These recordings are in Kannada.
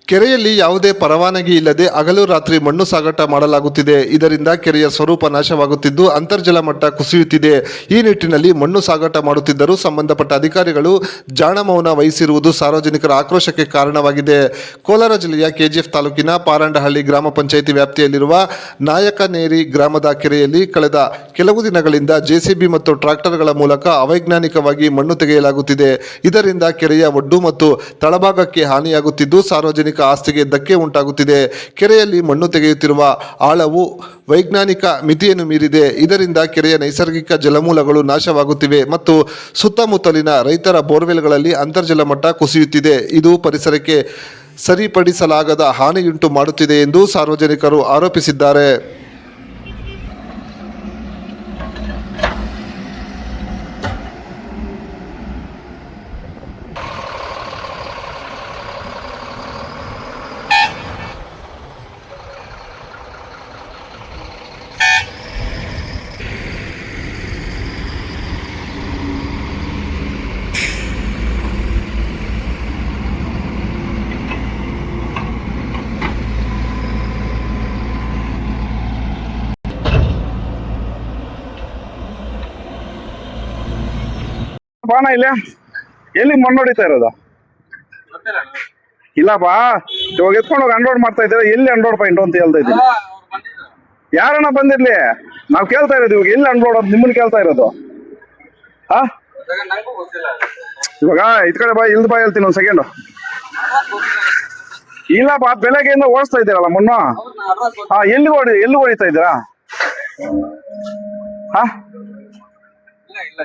ಕೆರೆಯಲ್ಲಿ ಯಾವುದೇ ಪರವಾನಗಿ ಇಲ್ಲದೆ ಹಗಲು ರಾತ್ರಿ ಮಣ್ಣು ಸಾಗಾಟ ಮಾಡಲಾಗುತ್ತಿದೆ. ಇದರಿಂದ ಕೆರೆಯ ಸ್ವರೂಪ ನಾಶವಾಗುತ್ತಿದ್ದು ಅಂತರ್ಜಲ ಮಟ್ಟ ಕುಸಿಯುತ್ತಿದೆ. ಈ ನಿಟ್ಟಿನಲ್ಲಿ ಮಣ್ಣು ಸಾಗಾಟ ಮಾಡುತ್ತಿದ್ದರೂ ಸಂಬಂಧಪಟ್ಟ ಅಧಿಕಾರಿಗಳು ಜಾಣಮೌನ ವಹಿಸಿರುವುದು ಸಾರ್ವಜನಿಕರ ಆಕ್ರೋಶಕ್ಕೆ ಕಾರಣವಾಗಿದೆ. ಕೋಲಾರ ಜಿಲ್ಲೆಯ ಕೆಜಿಎಫ್ ತಾಲೂಕಿನ ಪಾರಂಡಹಳ್ಳಿ ಗ್ರಾಮ ಪಂಚಾಯಿತಿ ವ್ಯಾಪ್ತಿಯಲ್ಲಿರುವ ನಾಯಕನೇರಿ ಗ್ರಾಮದ ಕೆರೆಯಲ್ಲಿ ಕಳೆದ ಕೆಲವು ದಿನಗಳಿಂದ ಜೆಸಿಬಿ ಮತ್ತು ಟ್ರಾಕ್ಟರ್ಗಳ ಮೂಲಕ ಅವೈಜ್ಞಾನಿಕವಾಗಿ ಮಣ್ಣು ತೆಗೆಯಲಾಗುತ್ತಿದೆ. ಇದರಿಂದ ಕೆರೆಯ ಒಡ್ಡು ಮತ್ತು ತಳಭಾಗಕ್ಕೆ ಹಾನಿಯಾಗುತ್ತಿದ್ದು ಸಾರ್ವಜನಿಕ ಆಸ್ತಿಗೆ ಧಕ್ಕೆ ಉಂಟಾಗುತ್ತಿದೆ. ಕೆರೆಯಲ್ಲಿ ಮಣ್ಣು ತೆಗೆಯುತ್ತಿರುವ ಆಳವು ವೈಜ್ಞಾನಿಕ ಮಿತಿಯನ್ನು ಮೀರಿದೆ. ಇದರಿಂದ ಕೆರೆಯ ನೈಸರ್ಗಿಕ ಜಲಮೂಲಗಳು ನಾಶವಾಗುತ್ತಿವೆ ಮತ್ತು ಸುತ್ತಮುತ್ತಲಿನ ರೈತರ ಬೋರ್ವೆಲ್ಗಳಲ್ಲಿ ಅಂತರ್ಜಲ ಮಟ್ಟ ಕುಸಿಯುತ್ತಿದೆ. ಇದು ಪರಿಸರಕ್ಕೆ ಸರಿಪಡಿಸಲಾಗದ ಹಾನಿಯುಂಟು ಮಾಡುತ್ತಿದೆ ಎಂದು ಸಾರ್ವಜನಿಕರು ಆರೋಪಿಸಿದ್ದಾರೆ. ಬಾಣ ಇಲ್ಲ ಎಲ್ಲಿ ಮಣ್ಣು ಹೊಡಿತಾ ಇರೋದು ಇಲ್ಲ ಬಾ ಇವಾಗ ಎತ್ಕೊಂಡು ಹೋಗಿ ಅನ್ಲೋಡ್ ಮಾಡ್ತಾ ಇದ್ದೀರಾ ಎಲ್ಲಿ ಅನ್ಲೋಡ್ ಪಾಯಿಂಟ್ ಅಂತ ಹೇಳ್ತಾ ಇದ್ದೀನಿ ಯಾರನ್ನ ಬಂದಿರ್ಲಿ ನಾವ್ ಕೇಳ್ತಾ ಇರೋದು ಇವಾಗ ಎಲ್ಲಿ ಅನ್ಲೋಡ್ ಅಂತ ನಿಮ್ಮನ್ನ ಕೇಳ್ತಾ ಇರೋದು ಹಾ ಇವಾಗ ಇದ್ ಕಡೆ ಬಾ ಇಲ್ದ ಬಾ ಹೇಳ್ತೀನಿ ಒಂದ್ ಸೆಕೆಂಡ್ ಇಲ್ಲ ಬಾ ಬೆಳಗ್ಗೆಯಿಂದ ಓಡಿಸ್ತಾ ಇದ್ದೀರಲ್ಲ ಮಣ್ಣು ಹಾ ಎಲ್ಲಿ ಹೊಡಿತಾ ಇದ್ದೀರಾ ಹಾ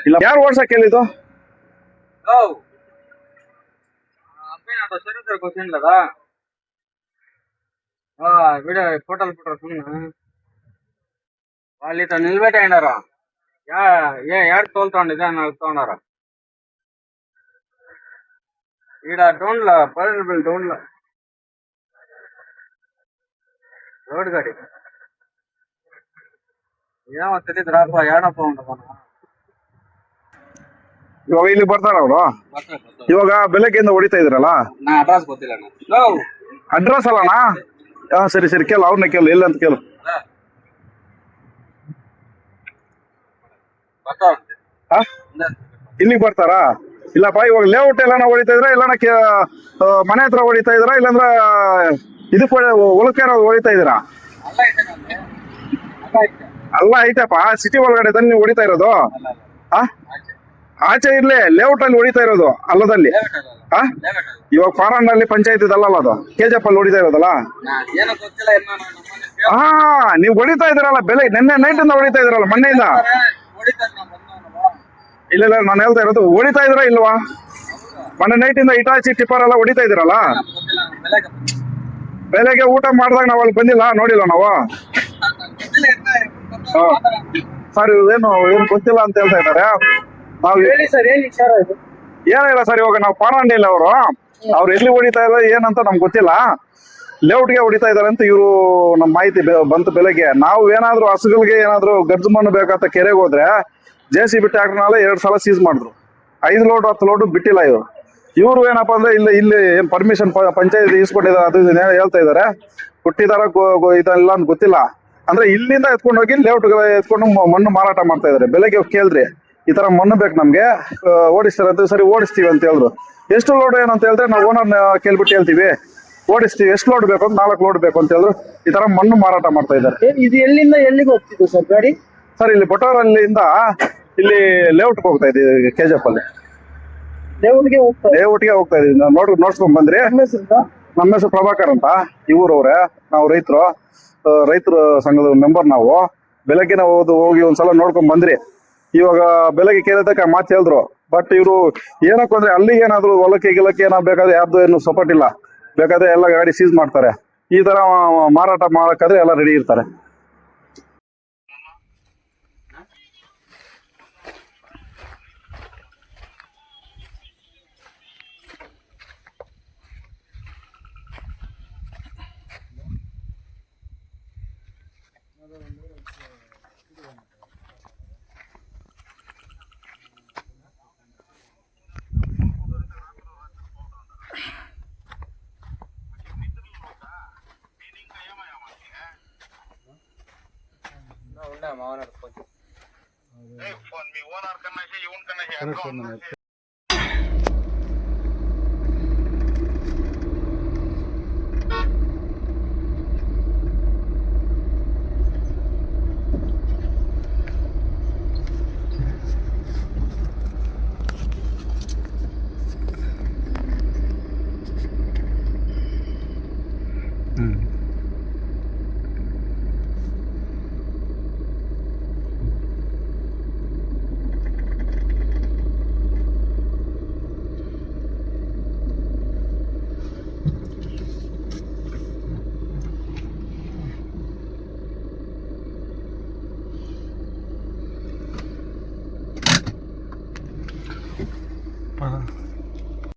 ಇಲ್ಲ ಯಾರು ಓಡ್ಸಕ್ ಹೇಳಿದ್ದು ఫోటోలు వాళ్ళు ఇట్లా నిలబెట్టారు ఏడు తోలుతాండి ఇదే నడుపుతున్నారు ఈడ డోన్లో పల్లెటూరు డోన్లో రోడ్ గడి ఏమో తెలియదు రాప ఏడప్ప ఉంటా ಇವಾಗ ಇಲ್ಲಿ ಬರ್ತಾರ ಅವರು ಇವಾಗ ಬೆಳಗ್ಗೆಯಿಂದ ಹೊಡಿತಾ ಇದ್ರಲ್ಲ ನಾ ಅಡ್ರೆಸ್ ಗೊತ್ತಿಲ್ಲ ಅಡ್ರೆಸ್ ಅಲ್ಲಣ್ಣ ಸರಿ ಸರಿ ಕೇಳು ಅವ್ರನ್ನ ಕೇಳು ಎಲ್ಲ ಅಂತ ಕೇಳು ಇಲ್ಲಿಗೆ ಬರ್ತಾರಾ ಇಲ್ಲಪ್ಪ ಇವಾಗ ಲೇಔಟ್ ಎಲ್ಲಾನ ಹೊಡಿತಾ ಇದ್ರ ಇಲ್ಲಣ್ಣ ಮನೆ ಹತ್ರ ಹೊಡಿತಾ ಇದ್ರ ಇಲ್ಲಾಂದ್ರ ಇದಕ್ಕೆ ಹೊಲಕ್ಕೆ ಹೊಡಿತಾ ಇದ್ದೀರಾ ಅಲ್ಲ ಐತಪ್ಪ ಸಿಟಿ ಒಳಗಡೆ ನೀವು ಹೊಡಿತಾ ಇರೋದು ಆಚೆ ಇರ್ಲಿ ಲೇಔಟ್ ಅಲ್ಲಿ ಹೊಡಿತಾ ಇರೋದು ಅಲ್ಲದಲ್ಲಿ ಇವಾಗ ಪಾರಂಡಲ್ಲಿ ಪಂಚಾಯತ್ ಇದಲ್ಲ ಅದು ಕೆಜಿಎಫ್ ಅಲ್ಲಿ ಹೊಡಿತಾ ಇರೋದಲ್ಲ ಹಾ ನೀವ್ ಹೊಡಿತಾ ಇದ್ದೀರಲ್ಲ ಬೆಲೆ ನಿನ್ನೆ ನೈಟ್ ಇಂದ ಹೊಡಿತಾ ಇದ್ರಲ್ಲ ಮೊನ್ನೆಯಿಂದ ಇಲ್ಲ ಇಲ್ಲ ನಾನು ಹೇಳ್ತಾ ಇರೋದು ಹೊಡಿತಾ ಇದ್ರ ಇಲ್ವಾ ಮೊನ್ನೆ ನೈಟ್ ಇಂದ ಇಟಾಚಿ ಟಿಪ್ಪರ್ ಎಲ್ಲ ಹೊಡಿತಾ ಇದ್ರಲ್ಲ ಬೆಳಗ್ಗೆ ಊಟ ಮಾಡಿದಾಗ ನಾವ್ ಅಲ್ಲಿ ಬಂದಿಲ್ಲ ನೋಡಿಲ್ಲ ನಾವು ಸರ್ ಏನು ಗೊತ್ತಿಲ್ಲ ಅಂತ ಹೇಳ್ತಾ ಇದ್ದಾರೆ ಏನಿಲ್ಲ ಸರ್ ಇವಾಗ ನಾವು ಪಾರಂಡಿಲ್ಲ ಅವ್ರು ಎಲ್ಲಿ ಹೊಡಿತಾ ಇದ್ದಾರೆ ಏನಂತ ನಮ್ಗೆ ಗೊತ್ತಿಲ್ಲ ಲೇಔಟ್ಗೆ ಹೊಡಿತಾ ಇದಾರೆ ಅಂತ ಇವರು ನಮ್ ಮಾಹಿತಿ ಬಂತು ಬೆಳಗ್ಗೆ ನಾವು ಏನಾದ್ರು ಹಸುಗಳಿಗೆ ಏನಾದ್ರು ಗರ್ಜು ಮಣ್ಣು ಬೇಕಂತ ಕೆರೆಗೆ ಹೋದ್ರೆ ಜೆಸಿಬಿ ಟ್ರ್ಯಾಕ್ಟರ್ನಾல 2 ಸಲ ಸೀಸ್ ಮಾಡಿದ್ರು 5 ಲೋಡ್ 10 ಲೋಡ್ ಬಿಟ್ಟಿಲ್ಲ ಇವರು ಏನಪ್ಪಾ ಅಂದ್ರೆ ಇಲ್ಲಿ ಏನ್ ಪರ್ಮಿಷನ್ ಪಂಚಾಯತ್ ಇಸ್ಕೊಂಡಿದ್ದಾರೆ ಅದು ಹೇಳ್ತಾ ಇದಾರೆ ಕೊಟ್ಟಿದಾರ ಇದೆಲ್ಲ ಅಂತ ಗೊತ್ತಿಲ್ಲ ಅಂದ್ರೆ ಇಲ್ಲಿಂದ ಎತ್ಕೊಂಡು ಹೋಗಿ ಲೇಔಟ್ ಎತ್ಕೊಂಡು ಮಣ್ಣು ಮಾರಾಟ ಮಾಡ್ತಾ ಇದಾರೆ ಬೆಳಗ್ಗೆ ಕೇಳ್ರಿ ಈ ತರ ಮಣ್ಣು ಬೇಕು ನಮ್ಗೆ ಓಡಿಸ್ತಾರಂತ ಸರಿ ಓಡಿಸ್ತೀವಿ ಅಂತ ಹೇಳಿದ್ರು ಎಷ್ಟು ಲೋಡ್ ಏನಂತ ಹೇಳಿದ್ರೆ ನಾವು ಓನರ್ ಕೇಳ್ಬಿಟ್ಟು ಹೇಳ್ತೀವಿ ಓಡಿಸ್ತೀವಿ ಎಷ್ಟು ಲೋಡ್ ಬೇಕು ಅಂತ 4 ಲೋಡ್ ಬೇಕು ಅಂತ ಹೇಳಿದ್ರು ಈ ತರ ಮಣ್ಣು ಮಾರಾಟ ಮಾಡ್ತಾ ಇದ್ದಾರೆ ಇದು ಎಲ್ಲಿಂದ ಎಲ್ಲಿಗೆ ಹೋಗ್ತಿದ್ದು ಸರ್ ಗಾಡಿ ಸರ್ ಇಲ್ಲಿ ಬೊಟೋರಲ್ಲಿಂದ ಇಲ್ಲಿ ಲೇಔಟ್ಗೆ ಹೋಗ್ತಾ ಇದ್ದೀವಿ ಕೆಜಿಎಫ್ ಅಲ್ಲಿ ಲೇಔಟ್ಗೆ ಹೋಗ್ತಾ ಇದೀವಿ ನೋಡ್ಸ್ಕೊಂಡ್ ಬಂದ್ರಿ ನಮ್ಮ ಹೆಸರು ಪ್ರಭಾಕರ್ ಅಂತ ಇವರವ್ರೆ ನಾವು ರೈತರು ಸಂಘದ ಮೆಂಬರ್ ನಾವು ಬೆಳಗ್ಗೆ ನಾವು ಹೋಗಿ ಒಂದ್ಸಲ ನೋಡ್ಕೊಂಡ್ ಬಂದ್ರಿ ಇವಾಗ ಬೆಳಗ್ಗೆ ಕೇಳಿದಕ್ಕೆ ಮಾತು ಹೇಳಿದ್ರು ಬಟ್ ಇವರು ಏನಕ್ಕೆ ಅಂದ್ರೆ ಅಲ್ಲಿಗೆ ಏನಾದ್ರು ಹೊಲಕ್ಕೆ ಗಿಲಕ್ಕೆ ಏನಾದ್ರು ಬೇಕಾದ್ರೆ ಯಾರ್ದು ಏನು ಸಪೋರ್ಟ್ ಇಲ್ಲ ಬೇಕಾದ್ರೆ ಎಲ್ಲ ಗಾಡಿ ಸೀಸ್ ಮಾಡ್ತಾರೆ ಈ ತರ ಮಾರಾಟ ಮಾಡಕ್ಕಾದ್ರೆ ಎಲ್ಲ ರೆಡಿ ಇರ್ತಾರೆ मावणार फोन मी ओनर करण्याचे येऊन करण्याचे